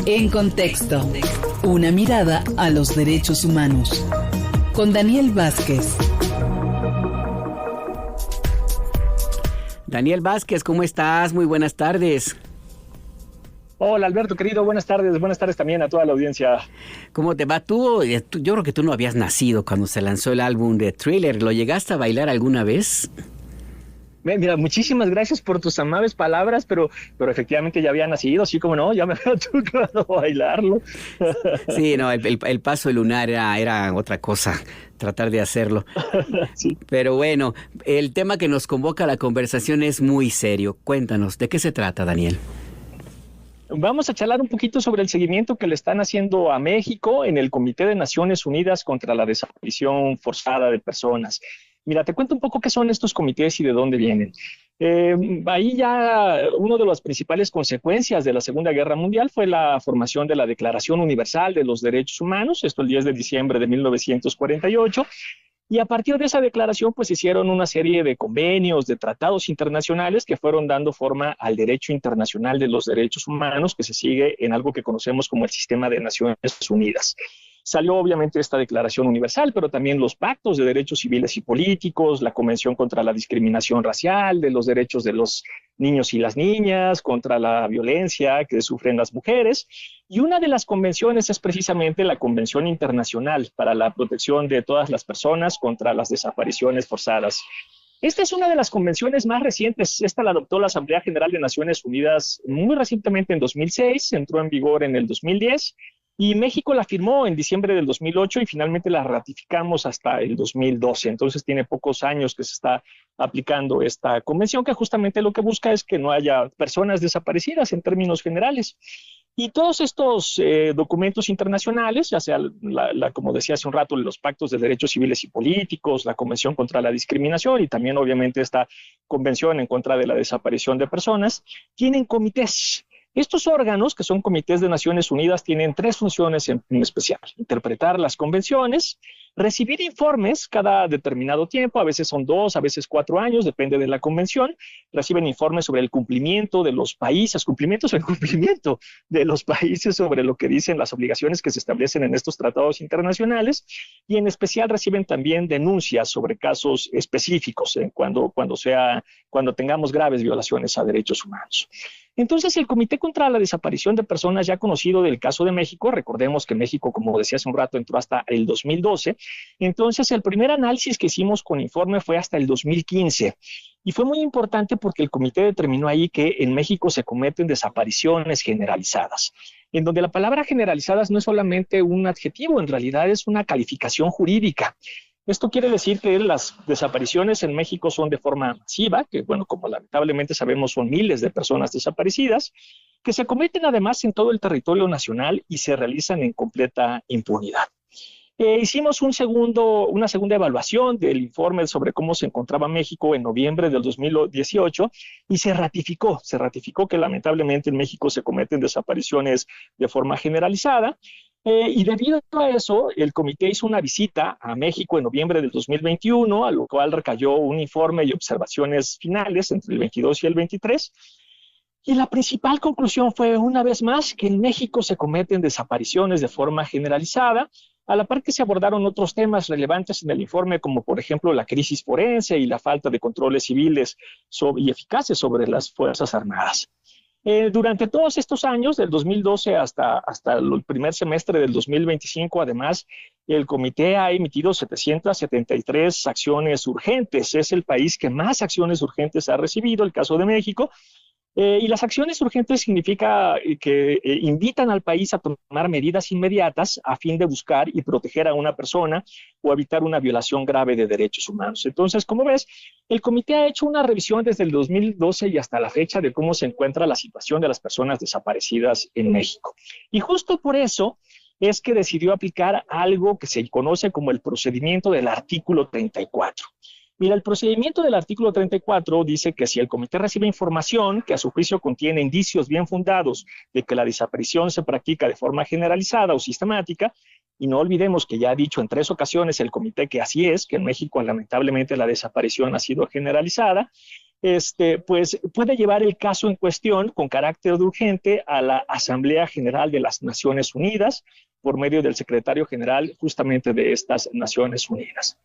En Contexto, una mirada a los derechos humanos. Con Daniel Vázquez. Daniel Vázquez, ¿cómo estás? Muy buenas tardes. Hola Alberto, querido, buenas tardes también a toda la audiencia. ¿Cómo te va? Yo creo que tú no habías nacido cuando se lanzó el álbum de Thriller. ¿Lo llegaste a bailar alguna vez? Mira, muchísimas gracias por tus amables palabras, pero efectivamente ya había nacido, así como no, ya me había tocado bailarlo. Sí, no, el paso lunar era otra cosa, tratar de hacerlo. Sí. Pero bueno, el tema que nos convoca a la conversación es muy serio. Cuéntanos, ¿de qué se trata, Daniel? Vamos a charlar un poquito sobre el seguimiento que le están haciendo a México en el Comité de Naciones Unidas contra la Desaparición Forzada de Personas. Mira, te cuento un poco qué son estos comités y de dónde vienen. Ahí ya una de las principales consecuencias de la Segunda Guerra Mundial fue la formación de la Declaración Universal de los Derechos Humanos, esto el 10 de diciembre de 1948, y a partir de esa declaración pues hicieron una serie de convenios, de tratados internacionales que fueron dando forma al derecho internacional de los derechos humanos que se sigue en algo que conocemos como el Sistema de Naciones Unidas. Salió obviamente esta Declaración Universal, pero también los pactos de derechos civiles y políticos, la Convención contra la Discriminación Racial, de los derechos de los niños y las niñas, contra la violencia que sufren las mujeres. Y una de las convenciones es precisamente la Convención Internacional para la Protección de todas las personas contra las desapariciones forzadas. Esta es una de las convenciones más recientes. Esta la adoptó la Asamblea General de Naciones Unidas muy recientemente en 2006, entró en vigor en el 2010. Y México la firmó en diciembre del 2008 y finalmente la ratificamos hasta el 2012. Entonces tiene pocos años que se está aplicando esta convención que justamente lo que busca es que no haya personas desaparecidas en términos generales. Y todos estos documentos internacionales, ya sea, como decía hace un rato, los pactos de derechos civiles y políticos, la Convención contra la Discriminación y también obviamente esta Convención en contra de la desaparición de personas, tienen comités. Estos órganos, que son comités de Naciones Unidas, tienen tres funciones en especial: interpretar las convenciones, recibir informes cada determinado tiempo, a veces son 2, a veces 4 años, depende de la convención, reciben informes sobre el cumplimiento de los países, cumplimiento de los países sobre lo que dicen las obligaciones que se establecen en estos tratados internacionales, y en especial reciben también denuncias sobre casos específicos, cuando tengamos graves violaciones a derechos humanos. Entonces, el Comité contra la Desaparición de Personas, ya conocido del caso de México, recordemos que México, como decía hace un rato, entró hasta el 2012, entonces el primer análisis que hicimos con informe fue hasta el 2015, y fue muy importante porque el comité determinó ahí que en México se cometen desapariciones generalizadas, en donde la palabra generalizadas no es solamente un adjetivo, en realidad es una calificación jurídica. Esto quiere decir que las desapariciones en México son de forma masiva, que bueno, como lamentablemente sabemos son miles de personas desaparecidas, que se cometen además en todo el territorio nacional y se realizan en completa impunidad. Hicimos una segunda evaluación del informe sobre cómo se encontraba México en noviembre del 2018 y se ratificó que lamentablemente en México se cometen desapariciones de forma generalizada. Y debido a eso, el comité hizo una visita a México en noviembre del 2021, a lo cual recayó un informe y observaciones finales entre el 22 y el 23. Y la principal conclusión fue, una vez más, que en México se cometen desapariciones de forma generalizada, a la par que se abordaron otros temas relevantes en el informe, como por ejemplo la crisis forense y la falta de controles civiles y eficaces sobre las Fuerzas Armadas. Durante todos estos años, del 2012 hasta el primer semestre del 2025, además, el comité ha emitido 773 acciones urgentes. Es el país que más acciones urgentes ha recibido, el caso de México. Y las acciones urgentes significa que invitan al país a tomar medidas inmediatas a fin de buscar y proteger a una persona o evitar una violación grave de derechos humanos. Entonces, como ves, el comité ha hecho una revisión desde el 2012 y hasta la fecha de cómo se encuentra la situación de las personas desaparecidas en México. Y justo por eso es que decidió aplicar algo que se conoce como el procedimiento del artículo 34. Mira, el procedimiento del artículo 34 dice que si el comité recibe información que a su juicio contiene indicios bien fundados de que la desaparición se practica de forma generalizada o sistemática, y no olvidemos que ya ha dicho en 3 ocasiones el comité que así es, que en México lamentablemente la desaparición ha sido generalizada, pues puede llevar el caso en cuestión con carácter de urgente a la Asamblea General de las Naciones Unidas por medio del secretario general justamente de estas Naciones Unidas.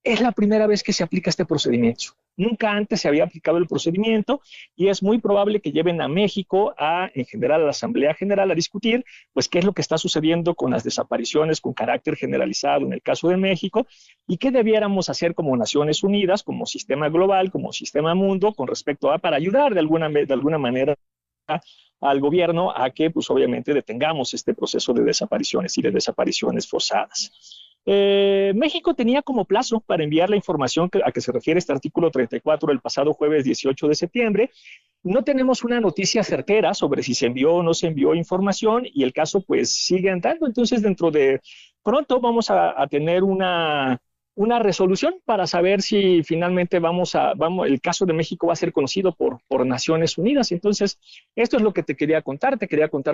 Es la primera vez que se aplica este procedimiento. Nunca antes se había aplicado el procedimiento y es muy probable que lleven a México en general a la Asamblea General a discutir pues qué es lo que está sucediendo con las desapariciones con carácter generalizado en el caso de México y qué debiéramos hacer como Naciones Unidas, como sistema global, como sistema mundo con respecto para ayudar de alguna manera al gobierno a que pues obviamente detengamos este proceso de desapariciones y de desapariciones forzadas. México tenía como plazo para enviar la información a que se refiere este artículo 34 el pasado jueves 18 de septiembre. No tenemos una noticia certera sobre si se envió o no se envió información y el caso pues sigue andando. Entonces dentro de pronto vamos a tener una resolución para saber si finalmente el caso de México va a ser conocido por Naciones Unidas. Entonces, esto es lo que te quería contar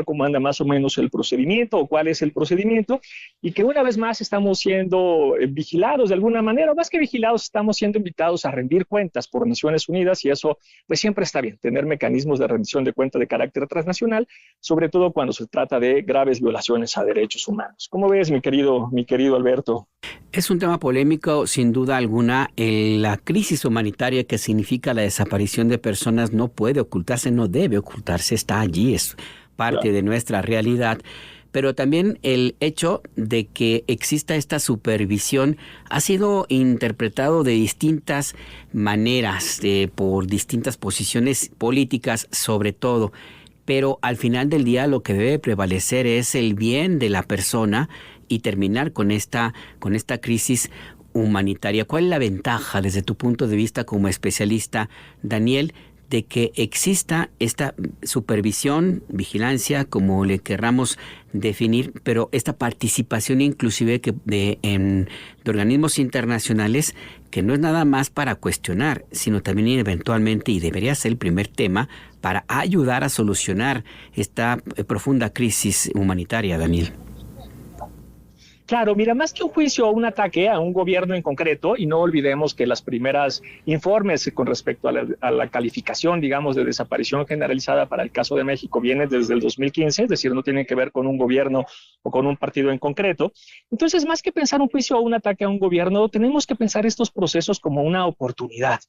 cómo anda más o menos el procedimiento o cuál es el procedimiento y que una vez más estamos siendo vigilados de alguna manera, o más que vigilados, estamos siendo invitados a rendir cuentas por Naciones Unidas y eso pues siempre está bien, tener mecanismos de rendición de cuentas de carácter transnacional, sobre todo cuando se trata de graves violaciones a derechos humanos. ¿Cómo ves, mi querido Alberto? Es un tema polémico, sin duda alguna. La crisis humanitaria que significa la desaparición de personas no puede ocultarse, no debe ocultarse, está allí, es parte de nuestra realidad. Pero también el hecho de que exista esta supervisión ha sido interpretado de distintas maneras, por distintas posiciones políticas sobre todo. Pero al final del día lo que debe prevalecer es el bien de la persona y terminar con esta crisis humanitaria. ¿Cuál es la ventaja desde tu punto de vista como especialista, Daniel, de que exista esta supervisión, vigilancia, como le querramos definir, pero esta participación inclusive de organismos internacionales, que no es nada más para cuestionar, sino también eventualmente, y debería ser el primer tema, para ayudar a solucionar esta profunda crisis humanitaria, Daniel? Claro, mira, más que un juicio o un ataque a un gobierno en concreto, y no olvidemos que las primeras informes con respecto a la calificación, digamos, de desaparición generalizada para el caso de México vienen desde el 2015, es decir, no tienen que ver con un gobierno o con un partido en concreto. Entonces, más que pensar un juicio o un ataque a un gobierno, tenemos que pensar estos procesos como una oportunidad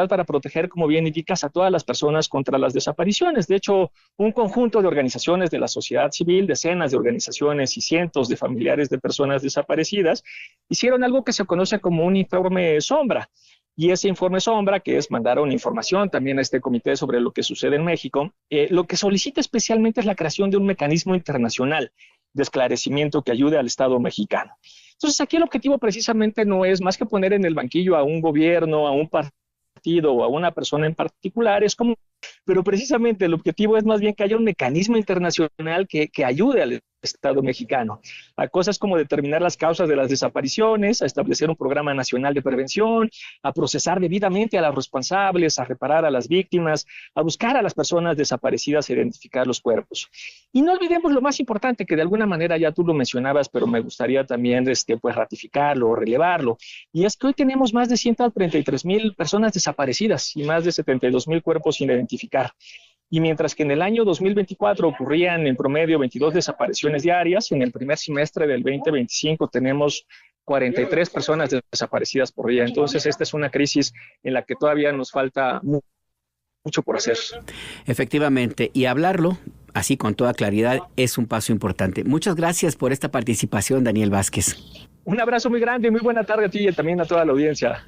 para proteger, como bien indicas, a todas las personas contra las desapariciones. De hecho, un conjunto de organizaciones de la sociedad civil, decenas de organizaciones y cientos de familiares de personas desaparecidas, hicieron algo que se conoce como un informe sombra. Y ese informe sombra, que es mandar una información también a este comité sobre lo que sucede en México, lo que solicita especialmente es la creación de un mecanismo internacional de esclarecimiento que ayude al Estado mexicano. Entonces, aquí el objetivo precisamente no es más que poner en el banquillo a un gobierno, a un partido o a una persona en particular, pero precisamente el objetivo es más bien que haya un mecanismo internacional que ayude al Estado mexicano a cosas como determinar las causas de las desapariciones, a establecer un programa nacional de prevención, a procesar debidamente a los responsables, a reparar a las víctimas, a buscar a las personas desaparecidas e identificar los cuerpos. Y no olvidemos lo más importante, que de alguna manera ya tú lo mencionabas, pero me gustaría también pues ratificarlo o relevarlo, y es que hoy tenemos más de 133,000 personas desaparecidas y más de 72,000 cuerpos sin identificar. Y mientras que en el año 2024 ocurrían en promedio 22 desapariciones diarias, en el primer semestre del 2025 tenemos 43 personas desaparecidas por día. Entonces, esta es una crisis en la que todavía nos falta mucho por hacer. Efectivamente, y hablarlo así con toda claridad es un paso importante. Muchas gracias por esta participación, Daniel Vázquez. Un abrazo muy grande y muy buena tarde a ti y también a toda la audiencia.